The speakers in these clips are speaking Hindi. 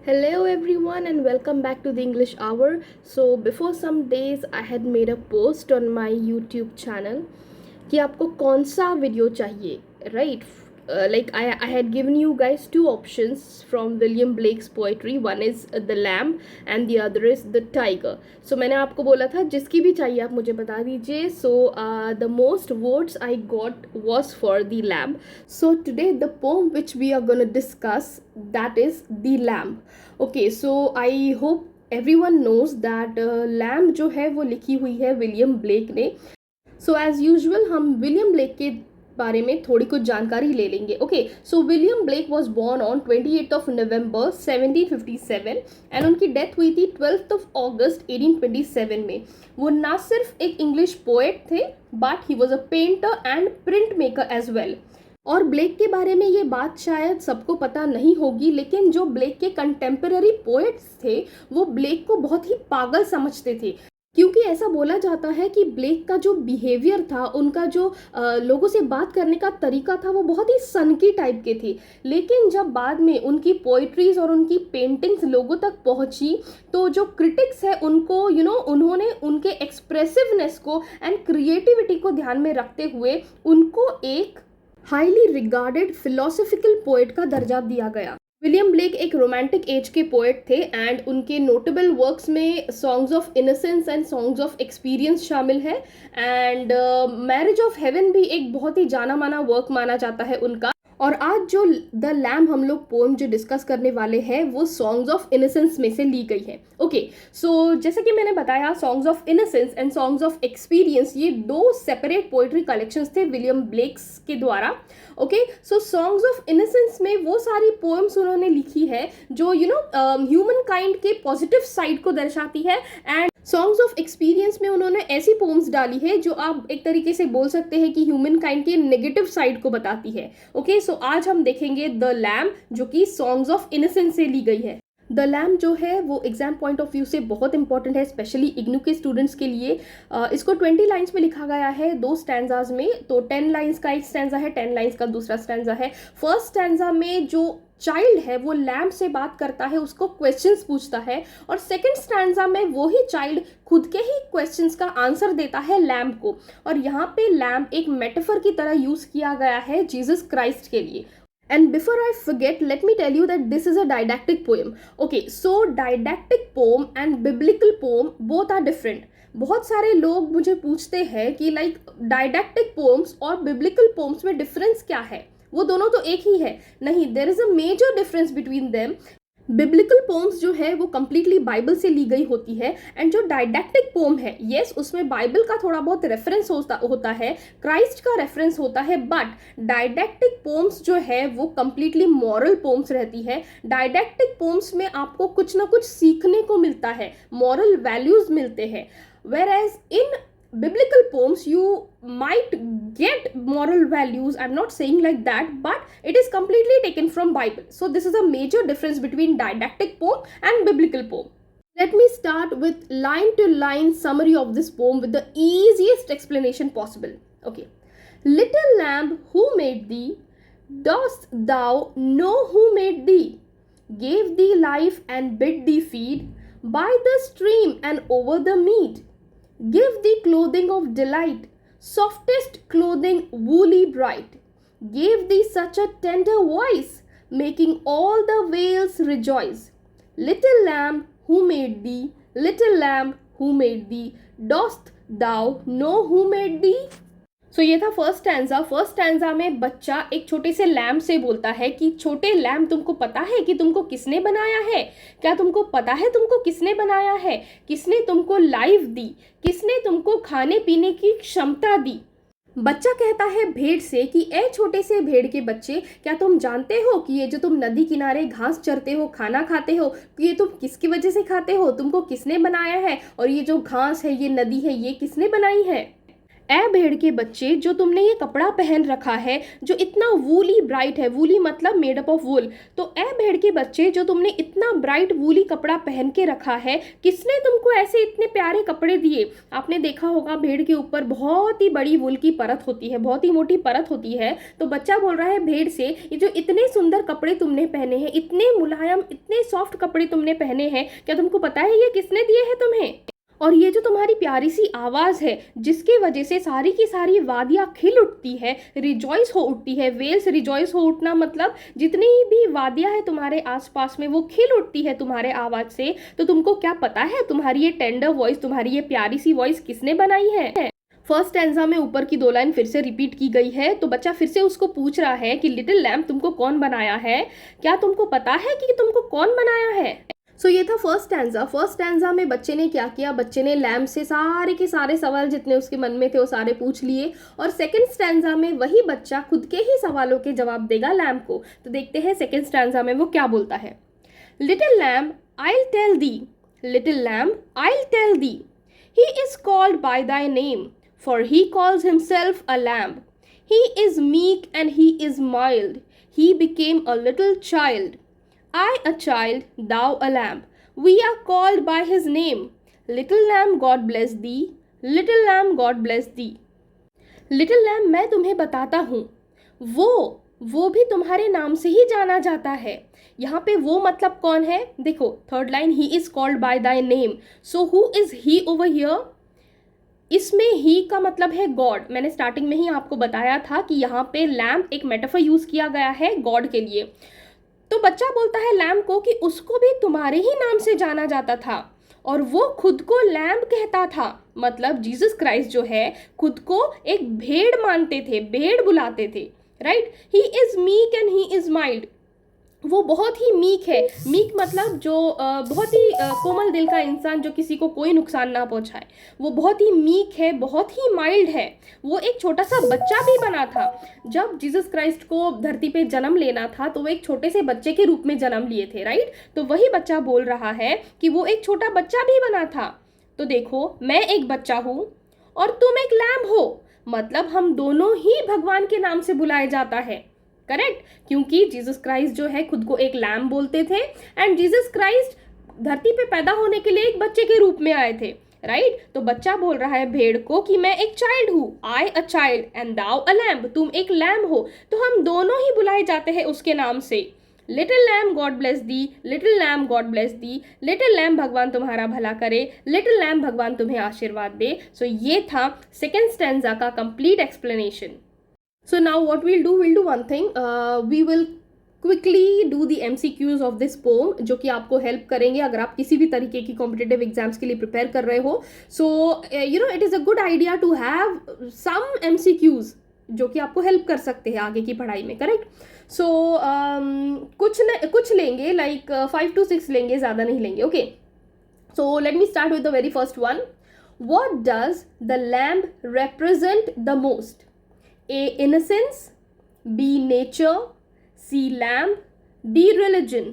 Hello everyone and welcome back to the English Hour. So before some days I had made a post on my YouTube channel कि आपको कौन सा वीडियो चाहिए, right? Like I had given you guys two options from William Blake's poetry. One is the lamb and the other is the tiger. So मैंने आपको बोला था जिसकी भी चाहिए आप मुझे बता दीजिए. So the most votes I got was for the lamb. So today the poem which we are gonna discuss, that is the lamb. Okay, so I hope everyone knows that lamb जो है वो लिखी हुई है विलियम ब्लेक ने. सो एज यूजल हम विलियम ब्लेक के बारे में थोड़ी कुछ जानकारी ले लेंगे. Okay, so William Blake was born on 28 of November 1757 and उनकी डेथ हुई थी 12 ऑफ अगस्त 1827 में. वो ना सिर्फ एक इंग्लिश पोएट थे but he was a painter and print maker as well. और ब्लेक के बारे में ये बात शायद सबको पता नहीं होगी, लेकिन जो ब्लेक के कंटेम्पररी पोएट्स थे वो ब्लेक को बहुत ही पागल समझते थे, क्योंकि ऐसा बोला जाता है कि ब्लेक का जो बिहेवियर था, उनका जो लोगों से बात करने का तरीका था, वो बहुत ही सनकी टाइप के थे. लेकिन जब बाद में उनकी पोइट्रीज और उनकी पेंटिंग्स लोगों तक पहुंची तो जो क्रिटिक्स है उनको उन्होंने उनके एक्सप्रेसिवनेस को एंड क्रिएटिविटी को ध्यान में रखते हुए उनको एक हाईली रिगार्डेड फिलोसफिकल पोएट का दर्जा दिया गया. विलियम ब्लेक एक रोमांटिक एज के पोएट थे एंड उनके नोटेबल वर्क्स में songs of innocence and songs of experience शामिल है. एंड मैरिज ऑफ हेवन भी एक बहुत ही जाना माना वर्क माना जाता है उनका. और आज जो द लैम्ब हम लोग पोएम जो डिस्कस करने वाले हैं वो सॉन्ग्स ऑफ इनोसेंस में से ली गई है. ओके, सो जैसे कि मैंने बताया, songs of innocence and songs of experience ये दो सेपरेट पोएट्री कलेक्शंस थे विलियम ब्लेक्स के द्वारा. Okay, so songs of innocence में वो सारी पोएम्स उन्होंने लिखी है जो ह्यूमन काइंड के पॉजिटिव साइड को दर्शाती है. एंड सॉन्ग्स ऑफ एक्सपीरियंस में उन्होंने ऐसी पोम्स डाली है जो आप एक तरीके से बोल सकते हैं कि ह्यूमन काइंड के नेगेटिव साइड को बताती है. ओके, सो आज हम देखेंगे द लैम्ब जो कि सॉन्ग्स ऑफ इनोसेंस से ली गई है. द लैम्ब जो है वो एग्जाम पॉइंट ऑफ व्यू से बहुत इंपॉर्टेंट है, स्पेशली इग्नू के स्टूडेंट्स के लिए. इसको 20 लाइन्स में लिखा गया है, दो स्टैंजाज में. तो 10 लाइन्स का एक स्टैंजा है, 10 लाइन्स का दूसरा स्टैंजा है. फर्स्ट स्टैंजा में जो चाइल्ड है वो लैम्ब से बात करता है, उसको क्वेश्चंस पूछता है, और सेकंड स्टैंजा में वो ही चाइल्ड खुद के ही क्वेश्चंस का आंसर देता है लैम्ब को. और यहाँ पे लैम्ब एक मेटाफर की तरह यूज किया गया है जीसस क्राइस्ट के लिए. And before I forget, let me tell you that this is a didactic poem. Okay, so didactic poem and biblical poem both are different. बहुत सारे लोग मुझे पूछते हैं कि didactic poems और biblical poems में difference क्या है? वो दोनों तो एक ही है. नहीं, there is a major difference between them. Biblical poems जो है वो कम्प्लीटली बाइबल से ली गई होती है, एंड जो डायडैक्टिक पोम है, यस उसमें बाइबल का थोड़ा बहुत रेफरेंस होता है, क्राइस्ट का रेफरेंस होता है, बट डायडैक्टिक पोम्स जो है वो कम्प्लीटली मॉरल पोम्स रहती है. डायडैक्टिक पोम्स में आपको कुछ ना कुछ सीखने को मिलता है, मॉरल वैल्यूज मिलते हैं. whereas in biblical poems you might get moral values, I'm not saying like that, but it is completely taken from Bible. So this is a major difference between didactic poem and biblical poem. Let me start with line to line summary of this poem with the easiest explanation possible. Okay, little lamb, who made thee? Dost thou know who made thee? Gave thee life and bid thee feed by the stream and over the mead. Give thee clothing of delight, softest clothing woolly bright. Gave thee such a tender voice, making all the vales rejoice. Little lamb, who made thee? Little lamb, who made thee? Dost thou know who made thee? सो ये था फर्स्ट स्टैंजा. फर्स्ट स्टैंजा में बच्चा एक छोटे से लैम्ब से बोलता है कि छोटे लैम्ब, तुमको पता है कि तुमको किसने बनाया है? क्या तुमको पता है तुमको किसने बनाया है? किसने तुमको लाइफ दी? किसने तुमको खाने पीने की क्षमता दी? बच्चा कहता है भेड़ से कि ए छोटे से भेड़ के बच्चे, क्या तुम जानते हो कि ये जो तुम नदी किनारे घास चरते हो, खाना खाते हो, कि ये तुम किसकी वजह से खाते हो? तुमको किसने बनाया है? और ये जो घास है, ये नदी है, ये किसने बनाई है? ए भेड़ के बच्चे, जो तुमने ये कपड़ा पहन रखा है जो इतना वूली ब्राइट है, वूली मतलब मेड अप ऑफ वूल, तो ए भेड़ के बच्चे जो तुमने इतना ब्राइट वूली कपड़ा पहन के रखा है, किसने तुमको ऐसे इतने प्यारे कपड़े दिए? आपने देखा होगा भेड़ के ऊपर बहुत ही बड़ी वूल की परत होती है, बहुत ही मोटी परत होती है। तो बच्चा बोल रहा है भेड़ से, ये जो इतने सुंदर कपड़े तुमने पहने हैं, इतने मुलायम, इतने सॉफ्ट कपड़े तुमने पहने हैं, क्या तुमको पता है ये किसने दिए हैं तुम्हें? और ये जो तुम्हारी प्यारी सी आवाज़ है, जिसकी वजह से सारी की सारी वादियाँ खिल उठती है, रिजॉइस हो उठती है, वेल्स रिजॉइस हो उठना मतलब जितनी भी वादियाँ हैं तुम्हारे आसपास में वो खिल उठती है तुम्हारे आवाज़ से। तो तुमको क्या पता है तुम्हारी ये टेंडर वॉइस, तुम्हारी ये प्यारी सी वॉइस किसने बनाई है? फर्स्ट स्टैंजा में ऊपर की 2 लाइन फिर से रिपीट की गई है। तो बच्चा फिर से उसको पूछ रहा है कि लिटिल लैम्प तुमको कौन बनाया है? क्या तुमको पता है कि तुमको कौन बनाया है? सो ये था फर्स्ट स्टैंजा। फर्स्ट स्टैंजा में बच्चे ने क्या किया, बच्चे ने लैम्प से सारे के सारे सवाल जितने उसके मन में थे वो सारे पूछ लिए, और सेकंड स्टैंजा में वही बच्चा खुद के ही सवालों के जवाब देगा लैम्प को। तो देखते हैं सेकंड स्टैंजा में वो क्या बोलता है। Little lamp I'll tell thee, little lamb I'll tell thee, he is called by thy name, for he calls himself a lamb. He is meek and he is mild, he became a little child. I a child, thou a lamb, we are called by his name. Little lamb, God bless thee, little lamb, God bless thee. Little lamb, मैं तुम्हें बताता हूँ, वो भी तुम्हारे नाम से ही जाना जाता है। यहाँ पे वो मतलब कौन है? देखो third line, he is called by thy name, so who is he over here? इसमें ही का मतलब है गॉड। मैंने स्टार्टिंग में ही आपको बताया था कि यहाँ पे लैम्प एक मेटाफर यूज किया गया है गॉड के लिए। तो बच्चा बोलता है लैम्प को कि उसको भी तुम्हारे ही नाम से जाना जाता था, और वो खुद को लैम्प कहता था। मतलब जीसस क्राइस्ट जो है खुद को एक भेड़ मानते थे, भेड़ बुलाते थे, right. He is meek and he is mild, वो बहुत ही मीक है। मीक मतलब जो बहुत ही कोमल दिल का इंसान, जो किसी को कोई नुकसान ना पहुंचाए, वो बहुत ही मीक है, बहुत ही माइल्ड है। वो एक छोटा सा बच्चा भी बना था। जब जीसस क्राइस्ट को धरती पे जन्म लेना था तो वो एक छोटे से बच्चे के रूप में जन्म लिए थे, राइट। तो वही बच्चा बोल रहा है कि वो एक छोटा बच्चा भी बना था। तो देखो, मैं एक बच्चा हूँ और तुम एक लैम्ब हो, मतलब हम दोनों ही भगवान के नाम से बुलाए जाता है, करेक्ट। क्योंकि जीसस क्राइस्ट जो है खुद को एक लैम्ब बोलते थे, एंड जीसस क्राइस्ट धरती पे पैदा होने के लिए एक बच्चे के रूप में आए थे, राइट। तो बच्चा बोल रहा है भेड़ को कि मैं एक चाइल्ड हूँ, I a child and thou a lamb, तुम एक लैम्ब हो। तो हम दोनों ही बुलाए जाते हैं उसके नाम से। लिटिल लैम्ब गॉड ब्लेस दी, लिटिल लैम्ब गॉड ब्लेस दी, लिटिल लैम्ब भगवान तुम्हारा भला करे, लिटिल लैम्ब भगवान तुम्हें आशीर्वाद दे। सो ये था सेकेंड स्टैंजा का complete explanation. So now what we'll do one thing, we will quickly do the MCQs of this poem, जो कि आपको हेल्प करेंगे अगर आप किसी भी तरीके की कॉम्पिटिटिव एग्जाम्स के लिए प्रिपेयर कर रहे हो। So you know it is a good idea to have some MCQs जो कि आपको हेल्प कर सकते हैं आगे की पढ़ाई में, करेक्ट। सो कुछ लेंगे, लाइक 5 to 6 लेंगे, ज़्यादा नहीं लेंगे, okay. So let me start with the very first one. What does the lamb represent the most? A. Innocence, B. Nature, C. Lamb, D. Religion.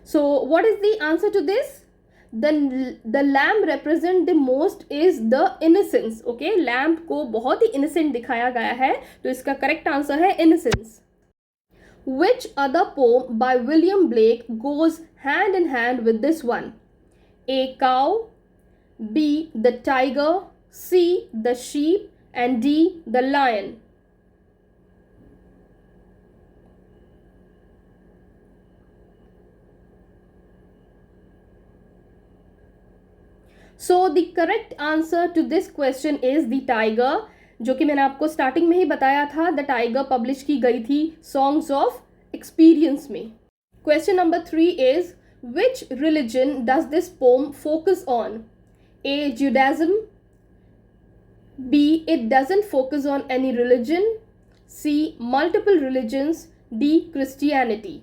So what is the answer to this? The lamb represent the most is the innocence. Okay, lamb को बहुत ही innocent दिखाया गया है, तो इसका correct answer है innocence. Which other poem by William Blake goes hand in hand with this one? A. Cow, B. The tiger, C. The sheep, and D. The lion. So the correct answer to this question is the tiger, जो कि मैंने आपको स्टार्टिंग में ही बताया था। द टाइगर पब्लिश की गई थी सॉन्ग्स ऑफ एक्सपीरियंस में। Question number 3 is which religion does this pome focus on? A. Judaism, B. It doesn't focus on any religion, C. Multiple religions, D. Christianity.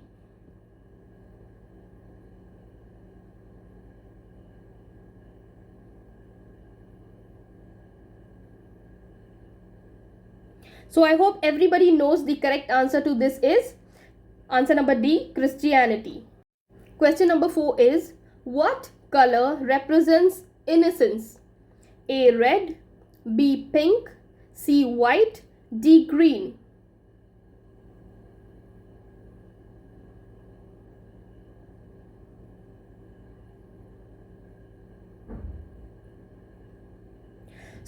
So I hope everybody knows the correct answer to this is Answer number D, Christianity. Question number 4 is, what color represents innocence? A, red, B, pink, C, white, D, green.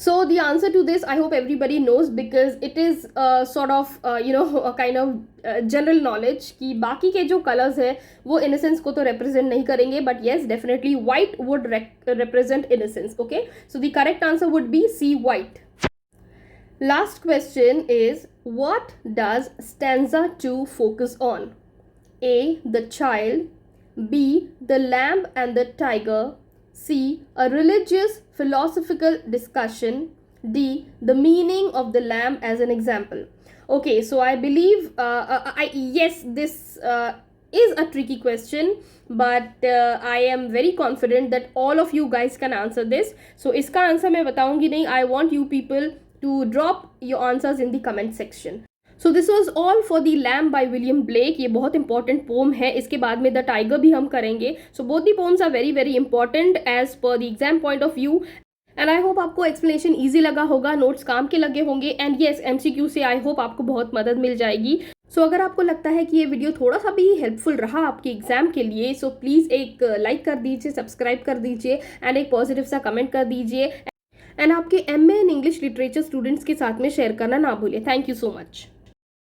So the answer to this, I hope everybody knows, because it is sort of a kind of general knowledge कि बाकी के जो colors है वो innocence को तो represent नहीं करेंगे, but yes, definitely white would represent innocence. Okay, so the correct answer would be C, white. Last question is, what does stanza 2 focus on? A, the child, B, the lamb and the tiger, C, a religious philosophical discussion, D, the meaning of the lamb as an example. Okay, so I believe yes, this is a tricky question, but I am very confident that all of you guys can answer this. So इसका आंसर मैं बताऊंगी नहीं. I want you people to drop your answers in the comment section. So this was all for the lamb by William Blake. ये बहुत इंपॉर्टेंट पोम है. इसके बाद में द टाइगर भी हम करेंगे. So both the poems are very very important as per the exam point of view. And I hope आपको एक्सप्लेनेशन ईजी लगा होगा, नोट्स काम के लगे होंगे, एंड येस MCQ से आई होप आपको बहुत मदद मिल जाएगी. सो अगर आपको लगता है कि ये वीडियो थोड़ा सा भी हेल्पफुल रहा आपके एग्जाम के लिए, सो प्लीज़ एक लाइक कर दीजिए, सब्सक्राइब कर दीजिए एंड एक पॉजिटिव सा कमेंट कर दीजिए. एंड आपके MA in English literature students के साथ में शेयर करना ना भूलिए. Thank you so much.